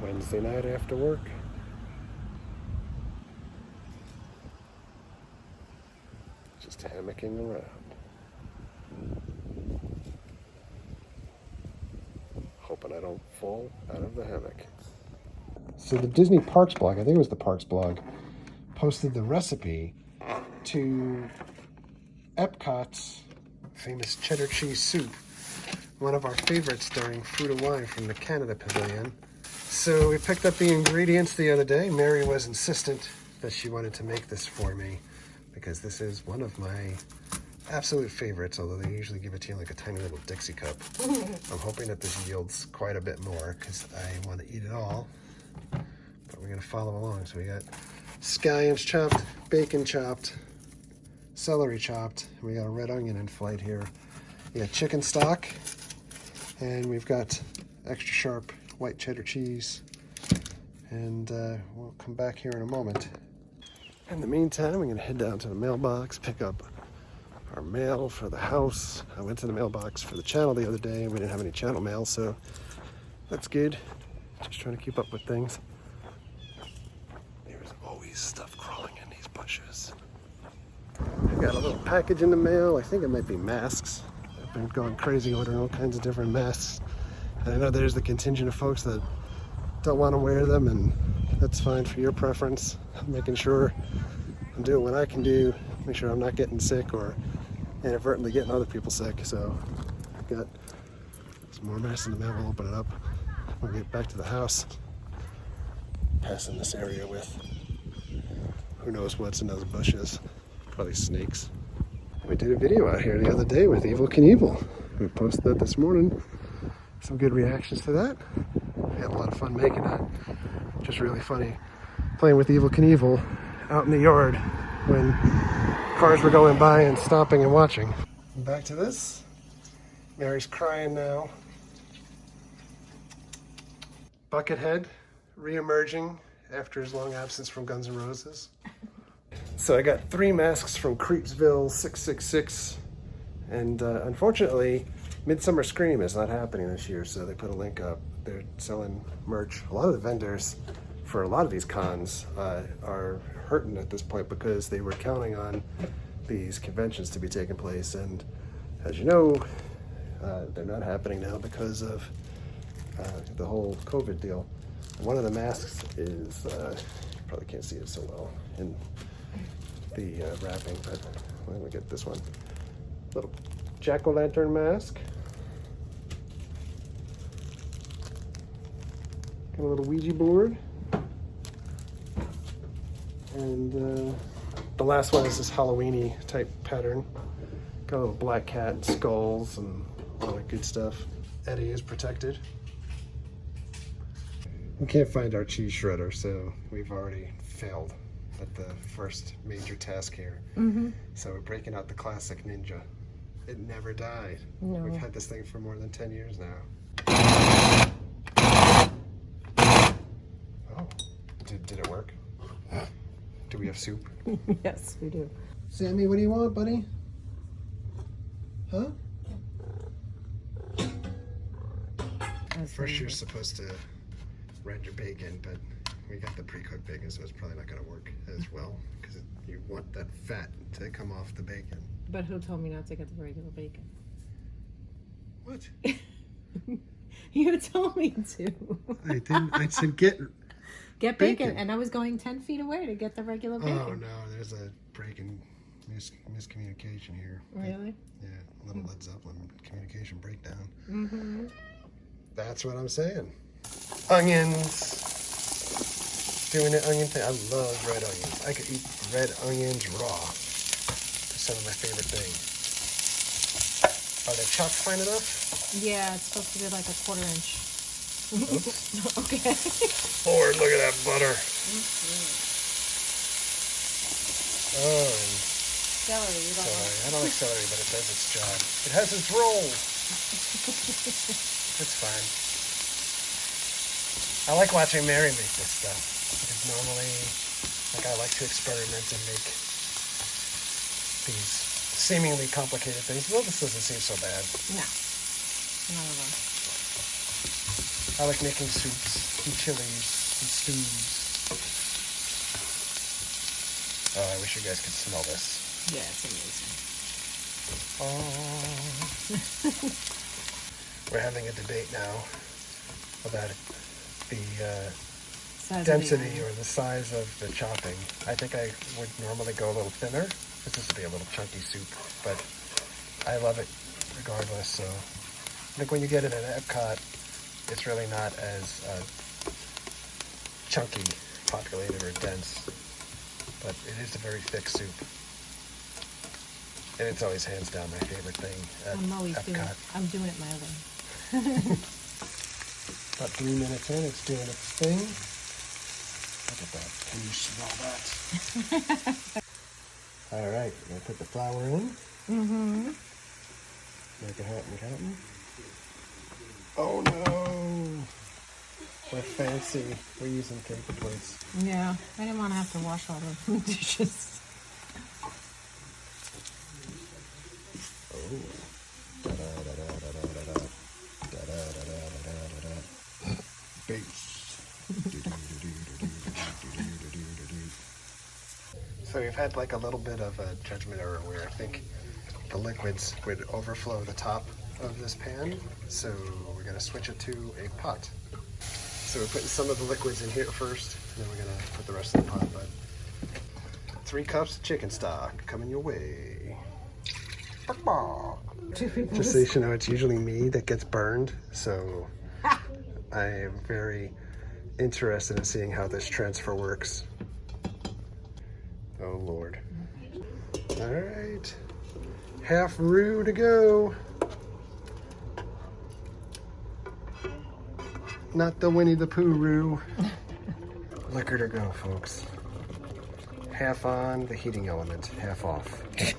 Wednesday night after work. Just hammocking around. Hoping I don't fall out of the hammock. So the Disney Parks blog, I think it was the Parks blog, posted the recipe to EPCOT's famous cheddar cheese soup, one of our favorites during Food and Wine from the Canada Pavilion. So we picked up the ingredients the other day. Mary was insistent that she wanted to make this for me because this is one of my absolute favorites, although they usually give it to you like a tiny little Dixie cup. I'm hoping that this yields quite a bit more because I want to eat it all, but we're going to follow along. So we got scallions chopped, bacon chopped, celery chopped, and we got a red onion in flight here. We got chicken stock, and we've got extra sharp white cheddar cheese, and we'll come back here in a moment. In the meantime, we're going to head down to the mailbox, pick up our mail for the house. I went to the mailbox for the channel the other day, and we didn't have any channel mail, so that's good. Just trying to keep up with things. There's always stuff crawling in these bushes. I got a little package in the mail. I think it might be masks. I've been going crazy ordering all kinds of different masks. And I know there's the contingent of folks that don't want to wear them, and that's fine for your preference. I'm making sure I'm doing what I can do, make sure I'm not getting sick or inadvertently getting other people sick. So I've got some more masks in the mail. We'll open it up. We'll get back to the house. Passing this area with who knows what's in those bushes. Probably snakes. We did a video out here the other day with Evel Knievel. We posted that this morning. Some good reactions to that. We had a lot of fun making it. Just really funny playing with Evel Knievel out in the yard when cars were going by and stopping and watching. And back to this. Mary's crying now. Buckethead re-emerging after his long absence from Guns N' Roses. So I got 3 masks from Creepsville 666, and unfortunately Midsummer Scream is not happening this year, so they put a link up. They're selling merch. A lot of the vendors for a lot of these cons are hurting at this point because they were counting on these conventions to be taking place, and as you know, they're not happening now because of the whole COVID deal. One of the masks is, you probably can't see it so well in the wrapping, but let me get this one. Little jack-o'-lantern mask. Got a little Ouija board. And the last one is this Halloween-y type pattern. Got a little black cat and skulls and all that good stuff. Eddie is protected. We can't find our cheese shredder, so we've already failed at the first major task here. Mm-hmm. So we're breaking out the classic Ninja. It never died. No. We've had this thing for more than 10 years now. Oh, did it work? Do we have soup? Yes, we do. Sammy, what do you want, buddy? Huh? First you're supposed to red your bacon, but we got the pre-cooked bacon, so it's probably not going to work as well because you want that fat to come off the bacon. But who told me not to get the regular bacon? What? You told me to. I didn't. I said get bacon, and I was going 10 feet away to get the regular bacon. Oh no, there's a break in miscommunication here. Really? Yeah, a little Led Zeppelin communication breakdown. Mm-hmm. That's what I'm saying. Onions. Doing the onion thing. I love red onions. I could eat red onions raw. It's some of my favorite things. Are they chopped fine enough? Yeah, it's supposed to be like a 1/4 inch. Okay. Lord, look at that butter. Oh, and Celery. You don't celery. I don't like celery, but it does its job. It has its role. It's fine. I like watching Mary make this stuff. Because normally, like, I like to experiment and make these seemingly complicated things. Well, this doesn't seem so bad. No. Not at all. I like making soups. some chilies, some stews. Oh, I wish you guys could smell this. Yeah, it's amazing. Oh. We're having a debate now about the density or the size of the chopping. I think I would normally go a little thinner, because this would be a little chunky soup, but I love it regardless. So I think when you get it at Epcot, it's really not as chunky, populated, or dense, but it is a very thick soup. And it's always hands down my favorite thing at Epcot. I'm doing it my way. About 3 minutes in, it's doing its thing. Look at that. Can you smell that? All right, I'm going to put the flour in. Mm-hmm. Make it hot and counting. Oh no! We're fancy. We're using paper plates. Yeah, I didn't want to have to wash all the dishes. Oh. Da-da-da-da-da-da-da-da. Da-da-da-da-da-da-da-da. Bass. So we've had like a little bit of a judgment error where I think the liquids would overflow the top of this pan. So we're going to switch it to a pot. So we're putting some of the liquids in here first, and then we're going to put the rest in the pot. But 3 cups of chicken stock coming your way. Just so you know, it's usually me that gets burned, so I am very interested in seeing how this transfer works. Oh Lord. All right, half roux to go. Not the Winnie the Pooh roux. Liquor to go, folks. Half on the heating element, half off. I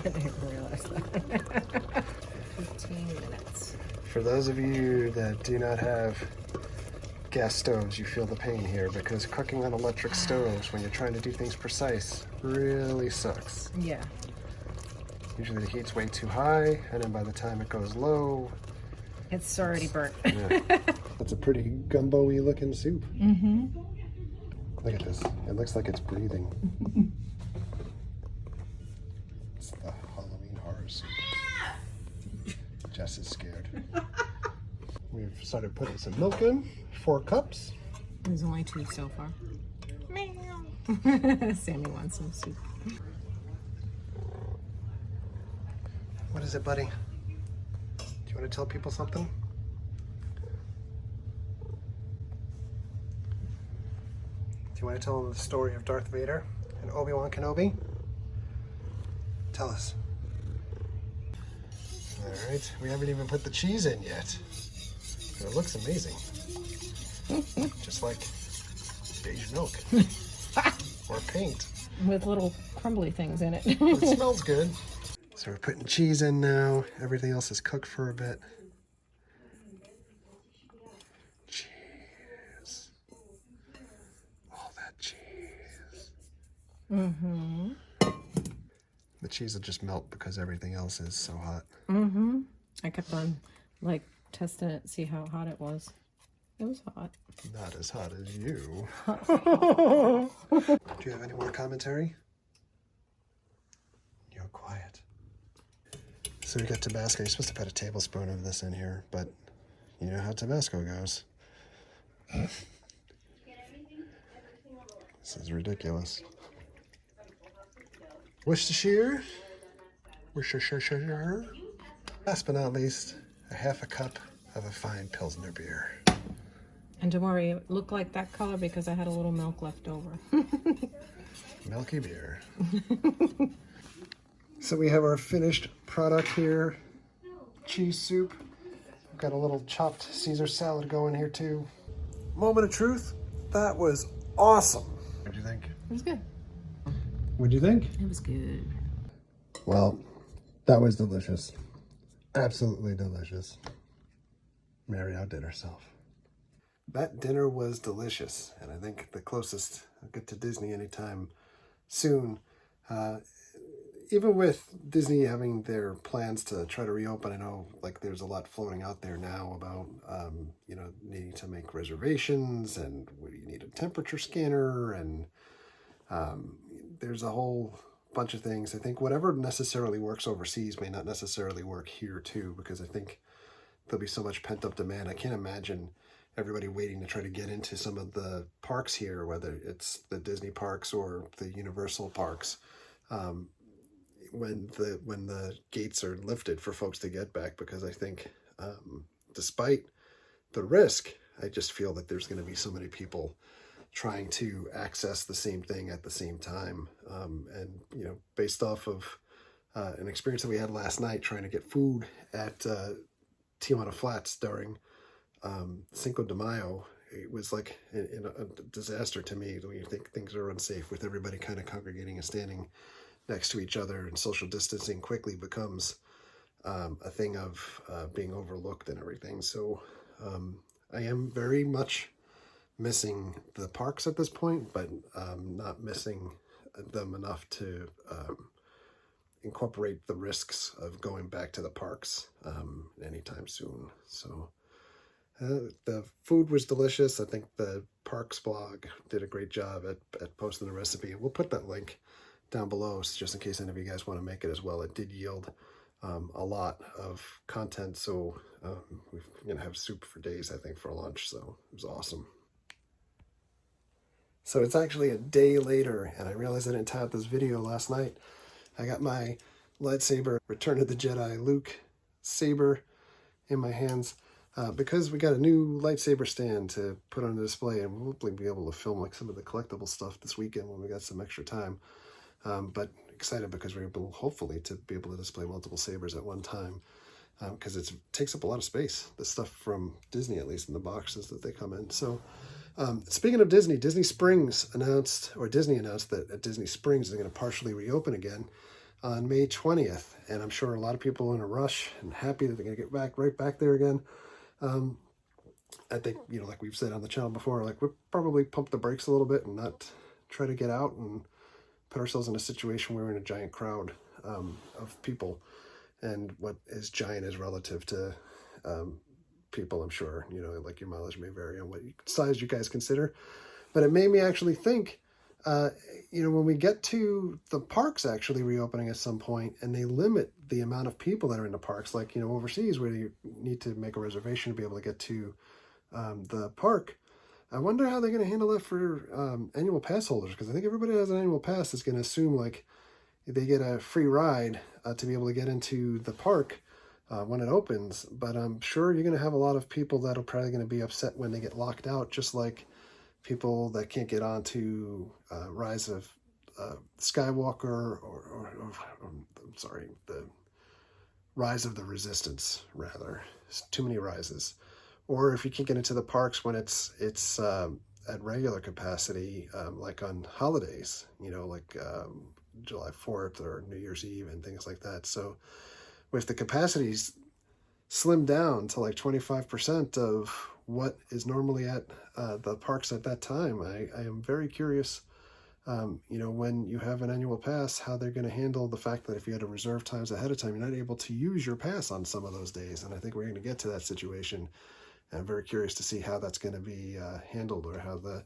didn't realize that. 15 minutes. For those of you that do not have gas stoves, you feel the pain here, because cooking on electric stoves when you're trying to do things precise really sucks. Yeah. Usually the heat's way too high, and then by the time it goes low, It's already burnt. yeah. That's a pretty gumbo-y looking soup. Mm-hmm. Look at this. It looks like it's breathing. It's the Halloween horror soup. Jess is scared. We've started putting some milk in, 4 cups. There's only 2 so far. Meow. Sammy wants some soup. What is it, buddy? Do you want to tell people something? Do you want to tell them the story of Darth Vader and Obi-Wan Kenobi? Tell us. All right, we haven't even put the cheese in yet. And it looks amazing. Just like beige milk or paint. With little crumbly things in it. But it smells good. So we're putting cheese in now. Everything else is cooked for a bit. Cheese. All that cheese. Mm-hmm. The cheese will just melt because everything else is so hot. Mm-hmm. I kept on, like, testing it, see how hot it was. It was hot. Not as hot as you. Do you have any more commentary? You're quiet. So we got Tabasco. You're supposed to put a tablespoon of this in here, but you know how Tabasco goes. This is ridiculous. Worcestershire. Worcestershire. Last but not least, a half a cup of a fine Pilsner beer. And don't worry, it looked like that color because I had a little milk left over. Milky beer. So we have our finished product here. Cheese soup. We've got a little chopped Caesar salad going here too. Moment of truth. That was awesome. What'd you think? It was good. What'd you think? It was good. Well, that was delicious. Absolutely delicious. Mary outdid herself. That dinner was delicious, and I think the closest I'll get to Disney anytime soon. even with Disney having their plans to try to reopen, I know like there's a lot floating out there now about, you know, needing to make reservations and you need a temperature scanner, and there's a whole bunch of things. I think whatever necessarily works overseas may not necessarily work here too, because I think there'll be so much pent up demand. I can't imagine everybody waiting to try to get into some of the parks here, whether it's the Disney parks or the Universal parks, when the gates are lifted for folks to get back, because I think despite the risk, I just feel that there's going to be so many people trying to access the same thing at the same time. And, you know, based off of an experience that we had last night trying to get food at Tijuana Flats during Cinco de Mayo, it was like a disaster to me when you think things are unsafe, with everybody kind of congregating and standing next to each other, and social distancing quickly becomes a thing of being overlooked and everything. So I am very much missing the parks at this point, but not missing them enough to incorporate the risks of going back to the parks anytime soon. So the food was delicious. I think the Parks blog did a great job at posting the recipe. We'll put that link down below just in case any of you guys want to make it as well. It did yield a lot of content, so we're gonna have soup for days, I think, for lunch. So it was awesome. So it's actually a day later, and I realized I didn't tie up this video last night. I got my lightsaber Return of the Jedi Luke saber in my hands because we got a new lightsaber stand to put on the display, and we'll hopefully be able to film like some of the collectible stuff this weekend when we got some extra time. But excited because we're able, hopefully, to be able to display multiple sabers at one time, because it takes up a lot of space. The stuff from Disney, at least in the boxes that they come in. So speaking of Disney, Disney announced that at Disney Springs they're going to partially reopen again on May 20th. And I'm sure a lot of people are in a rush and happy that they're going to get right back there again. I think, you know, like we've said on the channel before, like we'll probably pump the brakes a little bit and not try to get out and put ourselves in a situation where we're in a giant crowd of people. And what is giant is relative to people, I'm sure. You know, like your mileage may vary on what size you guys consider. But it made me actually think, you know, when we get to the parks actually reopening at some point and they limit the amount of people that are in the parks, like, you know, overseas where you need to make a reservation to be able to get to the park, I wonder how they're going to handle that for annual pass holders, because I think everybody that has an annual pass is going to assume like they get a free ride to be able to get into the park when it opens. But I'm sure you're going to have a lot of people that are probably going to be upset when they get locked out, just like people that can't get onto Rise of Skywalker or I'm sorry, the Rise of the Resistance, rather. There's too many rises. Or if you can't get into the parks when it's at regular capacity, like on holidays, you know, like July 4th or New Year's Eve and things like that. So if the capacities slimmed down to like 25% of what is normally at the parks at that time, I am very curious, you know, when you have an annual pass, how they're going to handle the fact that if you had to reserve times ahead of time, you're not able to use your pass on some of those days. And I think we're going to get to that situation. I'm very curious to see how that's going to be handled, or how the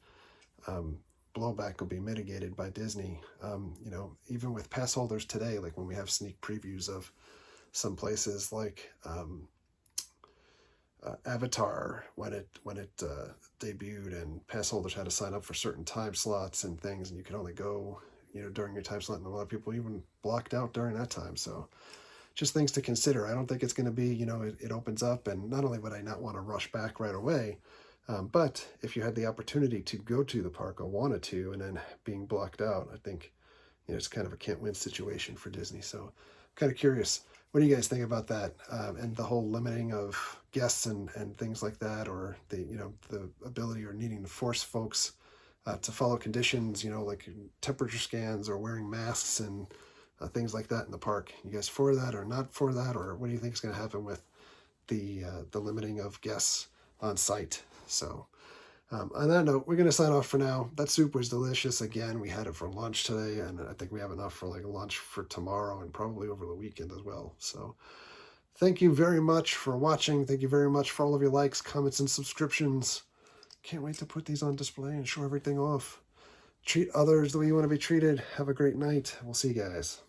blowback will be mitigated by Disney. You know, even with pass holders today, like when we have sneak previews of some places like Avatar, when it debuted, and pass holders had to sign up for certain time slots and things, and you could only go, you know, during your time slot, and a lot of people even blocked out during that time. So just things to consider. I don't think it's going to be, you know, it opens up, and not only would I not want to rush back right away, but if you had the opportunity to go to the park or wanted to, and then being blocked out, I think, you know, it's kind of a can't-win situation for Disney. So I'm kind of curious, what do you guys think about that? And the whole limiting of guests and things like that, or the, you know, the ability or needing to force folks to follow conditions, you know, like temperature scans or wearing masks and things like that in the park. You guys for that or not for that? Or what do you think is going to happen with the limiting of guests on site? So On that note, we're going to sign off for now. That soup was delicious. Again, we had it for lunch today, and I think we have enough for like lunch for tomorrow and probably over the weekend as well. So thank you very much for watching. Thank you very much for all of your likes, comments, and subscriptions. Can't wait to put these on display and show everything off. Treat others the way you want to be treated. Have a great night. We'll see you guys.